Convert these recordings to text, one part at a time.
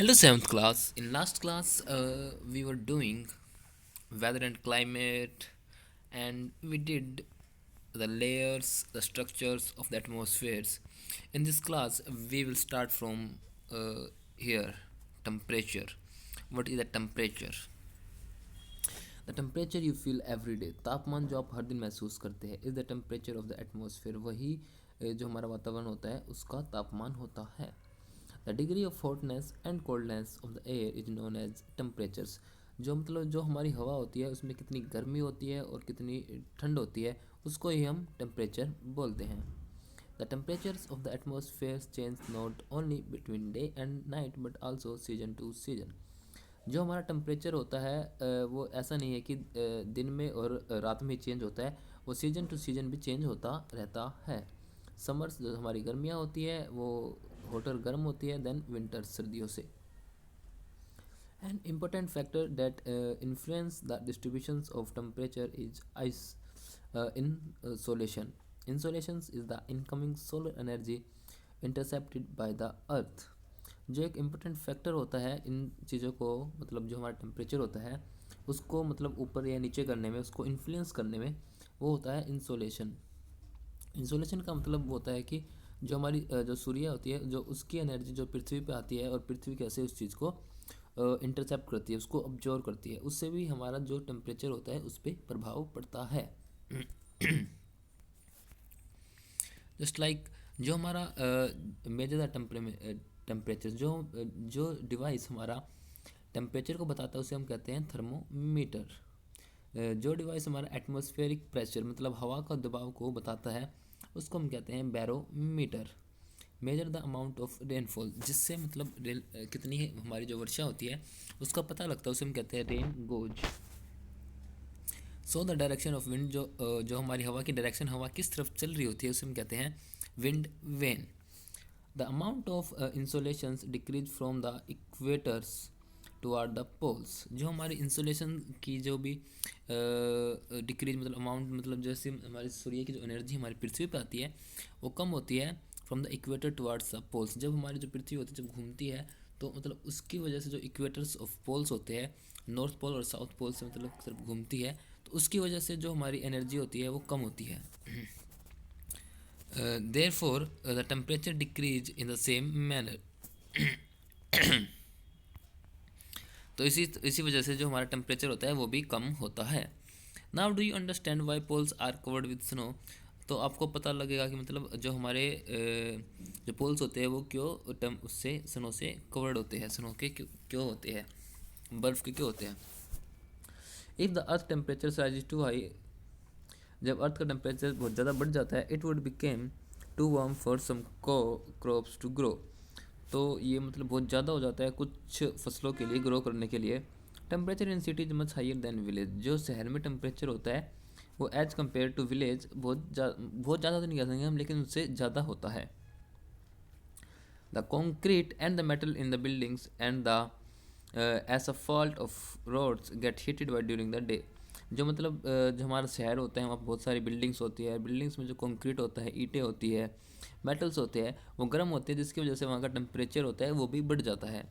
Hello, seventh class. In last class, we were doing weather and climate, and we did the layers, the structures of the atmospheres. In this class, we will start from here temperature. What is the temperature? The temperature you feel every day, तापमान जो आप हर दिन महसूस करते हैं, is the temperature of the atmosphere, वही जो हमारा वातावरण होता है उसका तापमान होता है। The degree of hotness and coldness of the air is known as temperatures, जो मतलब जो हमारी हवा होती है उसमें कितनी गर्मी होती है और कितनी ठंड होती है, उसको ही हम टेम्परेचर बोलते हैं। The temperatures of the atmosphere change not only between day and night but also season two season, जो हमारा टेम्परेचर होता है वो ऐसा नहीं है कि दिन में और रात में चेंज होता है, वो सीजन टू सीजन भी चेंज होता रहता है। समर्स जो हमारी गर्मियाँ होती है वो होटर गर्म होती है, देन विंटर सर्दियों से। An important factor that influence the distributions of temperature is ice insolation. Insolations is the incoming solar energy intercepted by the earth, जो एक इम्पोर्टेंट फैक्टर होता है इन चीज़ों को, मतलब जो हमारा टेम्परेचर होता है उसको मतलब ऊपर या नीचे करने में, उसको इन्फ्लुएंस करने में, वो होता है इंसोलेशन। इंसोलेशन का मतलब वो होता है कि जो हमारी जो सूर्य होती है, जो उसकी एनर्जी जो पृथ्वी पे आती है और पृथ्वी कैसे उस चीज़ को इंटरसेप्ट करती है, उसको ऑब्जर्व करती है, उससे भी हमारा जो टेम्परेचर होता है उस पर प्रभाव पड़ता है। जस्ट लाइक जो हमारा मेजर टेम्परेचर, जो डिवाइस हमारा टेम्परेचर को बताता है उसे हम कहते हैं थर्मोमीटर। जो डिवाइस हमारा एटमॉस्फेरिक प्रेशर मतलब हवा का दबाव को बताता है उसको हम कहते हैं barometer. Measure the amount of rainfall, जिससे मतलब कितनी है हमारी जो वर्षा होती है उसका पता लगता है, उसे हम कहते हैं rain goes. So the direction of wind, जो हमारी हवा की डायरेक्शन, हवा किस तरफ चल रही होती है उसे हम कहते हैं wind vane. The amount of insolations decrease from the equators toward the poles, जो हमारी इंसोलेशन की जो भी डिक्रीज मतलब अमाउंट, मतलब जैसे हमारे सूर्य की जो एनर्जी हमारी पृथ्वी पर आती है वो कम होती है from the equator towards the poles. जब हमारी जो पृथ्वी होती है जब घूमती है तो मतलब उसकी वजह से जो इक्वेटर्स ऑफ पोल्स होते हैं, नॉर्थ पोल और साउथ पोल से मतलब सिर्फ घूमती है, तो उसकी वजह से जो हमारी एनर्जी होती है वो कम होती है। Therefore the temperature decrease in the same manner. तो इसी वजह से जो हमारा टेम्परेचर होता है वो भी कम होता है। Now do you understand why poles are covered with snow, तो आपको पता लगेगा कि मतलब जो हमारे जो पोल्स होते हैं वो क्यों उससे स्नो से कवर्ड होते हैं, स्नो के क्यों होते हैं, बर्फ़ के क्यों होते हैं। If the earth temperature rise to high, जब अर्थ का टेम्परेचर बहुत ज़्यादा बढ़ जाता है, it would became to warm for some crops to grow, तो ये मतलब बहुत ज़्यादा हो जाता है कुछ फसलों के लिए ग्रो करने के लिए। Temperature in city is much higher than village, जो शहर में टेम्परेचर होता है वो एज कम्पेयर टू विलेज बहुत ज़्यादा तो नहीं कह सकते हम, लेकिन उससे ज़्यादा होता है। The concrete and the metal in the buildings and the asphalt of roads get heated by during the day, जो मतलब जो हमारा शहर होता है वहाँ बहुत सारी बिल्डिंग्स होती है, बिल्डिंग्स में जो कंक्रीट होता है, ईंटें होती है, मेटल्स होते हैं, वो गर्म होते हैं, जिसकी वजह से वहाँ का टेम्परेचर होता है वो भी बढ़ जाता है।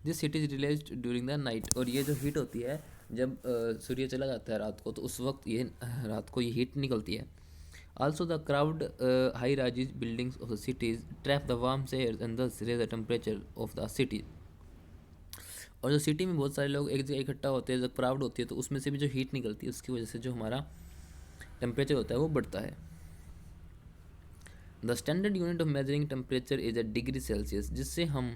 This heat is release during the night, और ये जो हीट होती है जब सूर्य चला जाता है रात को, तो उस वक्त ये रात को ये हीट निकलती है। Also the crowd high rise buildings of the cities trap the warm air and thus raise the temperature of the city, और जो सिटी में बहुत सारे लोग एक जगह इकट्ठा होते हैं, जब क्राउड होती है तो उसमें से भी जो हीट निकलती है उसकी वजह से जो हमारा टेम्परेचर होता है वो बढ़ता है। The standard unit of measuring temperature is a degree Celsius, जिससे हम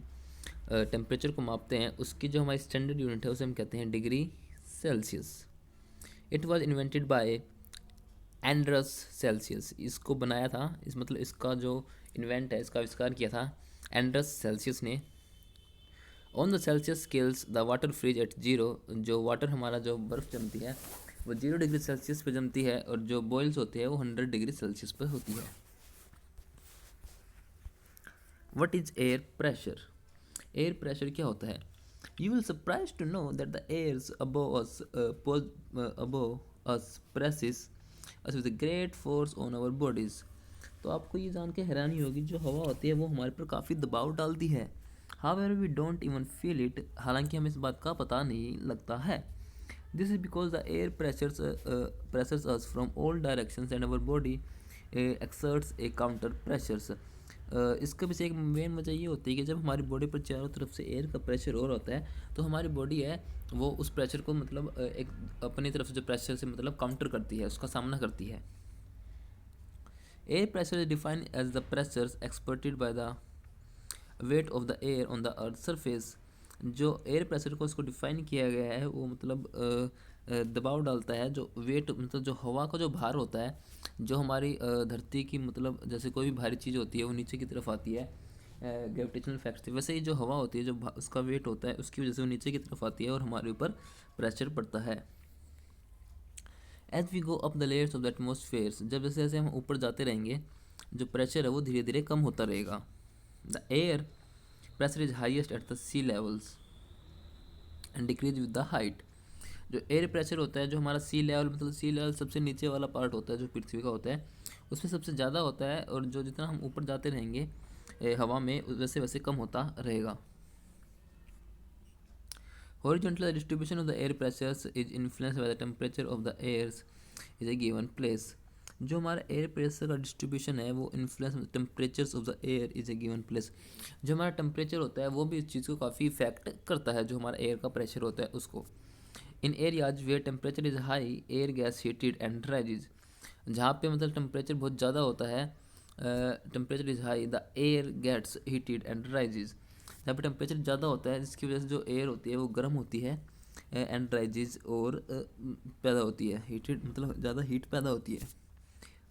टेम्परेचर को मापते हैं उसकी जो हमारी स्टैंडर्ड यूनिट है उसे हम कहते हैं degree Celsius. It was invented by Anders Celsius, इसको बनाया था, इस मतलब इसका जो इन्वेंट है, इसका आविष्कार किया था एंड्रस सेल्सियस ने। On the Celsius scales the water freeze at zero, जो वाटर हमारा जो बर्फ़ जमती है वो 0 डिग्री सेल्सियस पे जमती है, और जो बॉयल्स होती है वो 100 डिग्री सेल्सियस पर होती है। What is air pressure, air pressure क्या होता है। You will surprise to know that the airs above us presses us with great force on our bodies, तो आपको ये जान के हैरानी होगी जो हवा होती है वो हमारे पर काफ़ी दबाव डालती है, however we don't even feel it, हालांकि हमें इस बात का पता नहीं लगता है। This is because the air pressures us from all directions and our body exerts a counter pressures. इसके पीछे एक मेन वजह ये होती है कि जब हमारी बॉडी पर चारों तरफ से एयर का प्रेशर और होता है तो हमारी बॉडी है वो उस प्रेशर को मतलब एक अपनी तरफ से जो प्रेशर से मतलब काउंटर करती है, उसका सामना करती है। Air pressure is defined as the pressures exerted by the weight of the air on the earth surface. जो एयर प्रेशर को इसको डिफाइन किया गया है वो मतलब दबाव डालता है, जो वेट मतलब जो हवा का जो भार होता है, जो हमारी धरती की मतलब जैसे कोई भी भारी चीज़ होती है वो नीचे की तरफ आती है ग्रेविटेशनल फैक्ट से, वैसे ही जो हवा होती है जो उसका वेट होता है उसकी वजह से वो नीचे की तरफ आती है और हमारे ऊपर प्रेशर पड़ता है। As we go up the layers of the atmospheres, जब जैसे जैसे हम ऊपर जाते रहेंगे जो प्रेशर है वो धीरे धीरे कम होता रहेगा। The air pressure is highest at the sea levels and decrease with the height. जो एयर प्रेशर होता है जो हमारा सी लेवल मतलब सी लेवल सबसे नीचे वाला पार्ट होता है जो पृथ्वी का होता है उसमें सबसे ज़्यादा होता है, और जो जितना हम ऊपर जाते रहेंगे हवा में वैसे वैसे कम होता रहेगा। Horizontal distribution of the air pressures is influenced by the temperature of the airs is a given place. जो हमारा एयर प्रेशर का डिस्ट्रीब्यूशन है वो influence temperatures of the air is a given place. जो हमारा टेम्परेचर होता है वो भी इस चीज़ को काफ़ी इफेक्ट करता है, जो हमारा एयर का प्रेशर होता है उसको। In areas where temperature is high air gas heated and rises. जहाँ पे मतलब टेम्परेचर बहुत ज़्यादा होता है, temperature is high the air gets heated and rises. जहाँ पे टेम्परेचर ज़्यादा होता है जिसकी वजह से जो एयर होती है वो गर्म होती है एंड राइजेज और पैदा होती है, हीटेड मतलब ज़्यादा हीट पैदा होती है।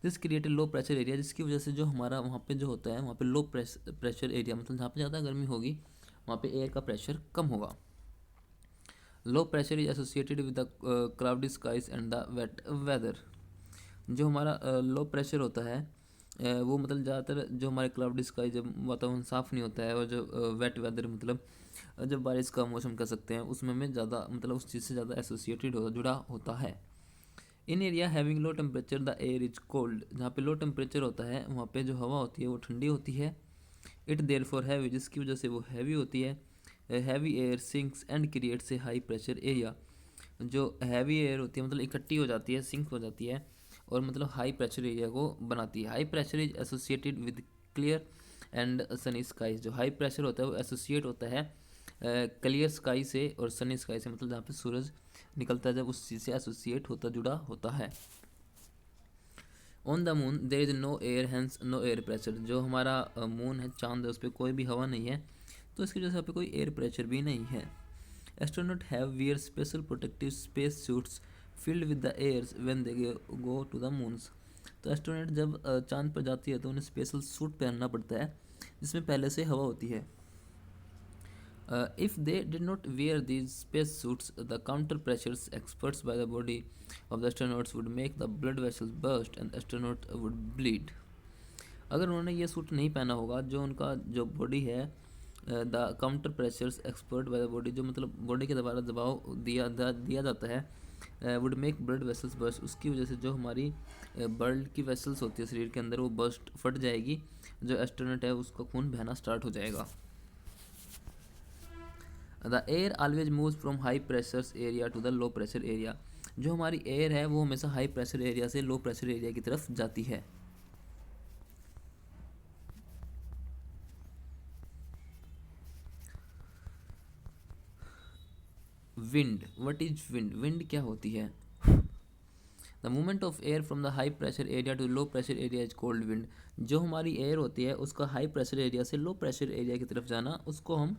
This create a low pressure area, जिसकी वजह से जो हमारा वहाँ पे जो होता है वहाँ पे लो प्रेशर एरिया मतलब जहाँ पे ज़्यादा गर्मी होगी वहाँ पे एयर का प्रेशर कम होगा। Low pressure is associated with the cloudy skies and the wet weather. जो हमारा लो प्रेशर होता है वो मतलब ज़्यादातर जो हमारे क्लाउडी स्काई जब वातावरण साफ़ नहीं होता है और जो वेट वेदर मतलब जब बारिश का मौसम कह सकते हैं उसमें में ज़्यादा मतलब उस चीज़ से ज़्यादा एसोसिएटेड होता जुड़ा होता है। In area having low temperature the air is cold, जहाँ पे लो टेम्परेचर होता है वहाँ पे जो हवा होती है वो ठंडी होती है। इट देयर फॉर हैवी, जिसकी वजह से वो हैवी होती है। Heavy air sinks and creates a high pressure area. जो हैवी एयर होती है मतलब इकट्ठी हो जाती है, सिंक हो जाती है और मतलब हाई प्रेशर एरिया को बनाती है। High pressure is associated with clear and Sunny sky. जो हाई प्रेशर होता है वो एसोसिएट होता है क्लियर स्काई से और सनी स्काई से, मतलब जहाँ पे सूरज निकलता है जब उस चीज़ से एसोसिएट होता जुड़ा होता है। On the moon there is no air hence no air pressure. जो हमारा मून है, चांद है, उस पर कोई भी हवा नहीं है तो इसकी वजह से यहाँ पे कोई एयर प्रेशर भी नहीं है। Astronaut have wear special protective space suits filled with the airs when they go to the moons. तो एस्ट्रोनॉट जब चांद पर जाती है तो उन्हें स्पेशल सूट पहनना पड़ता है जिसमें पहले से हवा होती है। If they did not wear these space suits, the counter pressures experts by the body of the astronauts would make the blood vessels burst and the astronaut would bleed. अगर उन्होंने ये सूट नहीं पहना होगा, जो उनका जो बॉडी है the counter pressures expert by the body, जो मतलब बॉडी के द्वारा दबाव दिया जाता है would make blood vessels burst. उसकी वजह से जो हमारी ब्लड की वेसल्स होती है शरीर के अंदर वो बर्स्ट फट जाएगी, जो एस्ट्रोनॉट है उसका खून बहना स्टार्ट हो जाएगा। The air always moves from high pressures area to the low pressure area. जो हमारी एयर है वो हमेशा हाई प्रेशर एरिया से लो प्रेशर एरिया की तरफ जाती है। Wind, what is wind? Wind क्या होती है? The movement of air from the high pressure area to low pressure area is called wind. जो हमारी एयर होती है उसका हाई प्रेशर एरिया से लो प्रेशर एरिया की तरफ जाना उसको हम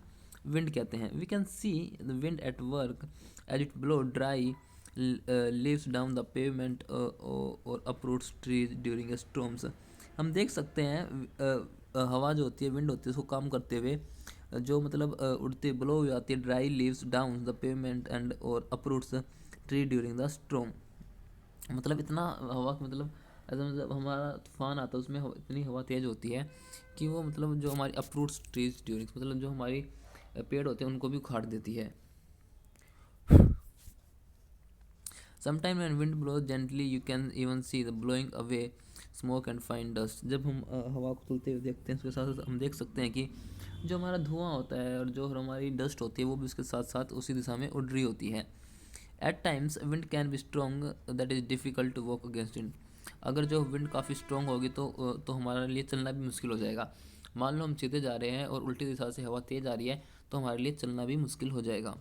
विंड कहते हैं। We can see the wind at work as it blow dry leaves down the pavement और अपरूट्स ट्रीज ड्यूरिंग स्टॉर्म्स। हम देख सकते हैं हवा जो होती है, विंड होती है, उसको काम करते हुए जो मतलब उड़ती ब्लो हो जाती है, dry leaves down the pavement and और uproots tree during the storm. मतलब इतना हवा मतलब ऐसा मतलब हमारा तूफान आता है उसमें इतनी हवा तेज़ होती है कि वो मतलब जो हमारी अप्रूट्स ट्रीज ड्यूरिंग मतलब जो हमारी पेड़ होते हैं उनको भी उखाड़ देती है। Sometime when wind blows gently you can even see the blowing away smoke and fine dust. जब हम हवा को चलते हुए देखते हैं उसके साथ साथ हम देख सकते हैं कि जो हमारा धुआं होता है और जो हमारी डस्ट होती है वो भी उसके साथ साथ उसी दिशा में उड़ रही होती है। At times wind can be strong that is difficult to walk against it. अगर जो विंड काफ़ी स्ट्रॉन्ग होगी तो हमारे लिए चलना भी मुश्किल हो जाएगा। मान लो हम सीधे जा रहे हैं और उल्टी दिशा से हवा तेज आ रही है तो हमारे लिए चलना भी मुश्किल हो जाएगा।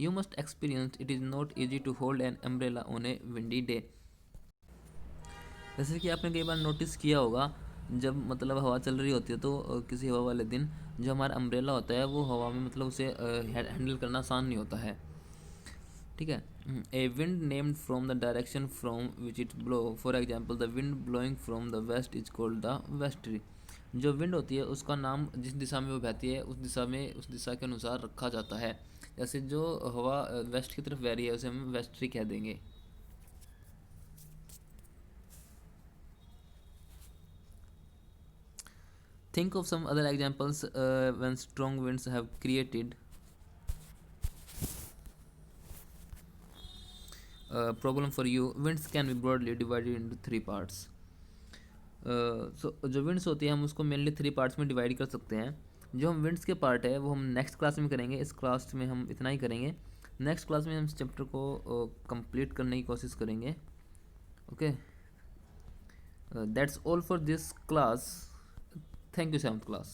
You must experience it is not easy to hold an umbrella on a windy day. जैसे कि आपने कई बार नोटिस किया होगा, जब मतलब हवा चल रही होती है तो किसी हवा वाले दिन जो हमारा अम्ब्रेला होता है वो हवा में मतलब उसे हैंडल करना आसान नहीं होता है। ठीक है। A wind named from the direction from which it blow, for example the wind blowing from the west is called the westerly. जो विंड होती है उसका नाम जिस दिशा में वो बहती है उस दिशा के अनुसार रखा जाता है। जैसे जो हवा वेस्ट की तरफ बह रही है उसे हम वेस्टरी कह देंगे। Think of some other examples when strong winds have created a problem for you. Winds can be broadly divided into three parts. So जो winds होती है हम उसको मेनली थ्री पार्ट्स में डिवाइड कर सकते हैं। जो हम winds के पार्ट है वो हम नेक्स्ट क्लास में करेंगे। इस क्लास में हम इतना ही करेंगे। नेक्स्ट क्लास में हम इस चैप्टर को कंप्लीट करने की कोशिश करेंगे। Okay, that's all for this class. Thank you seventh class.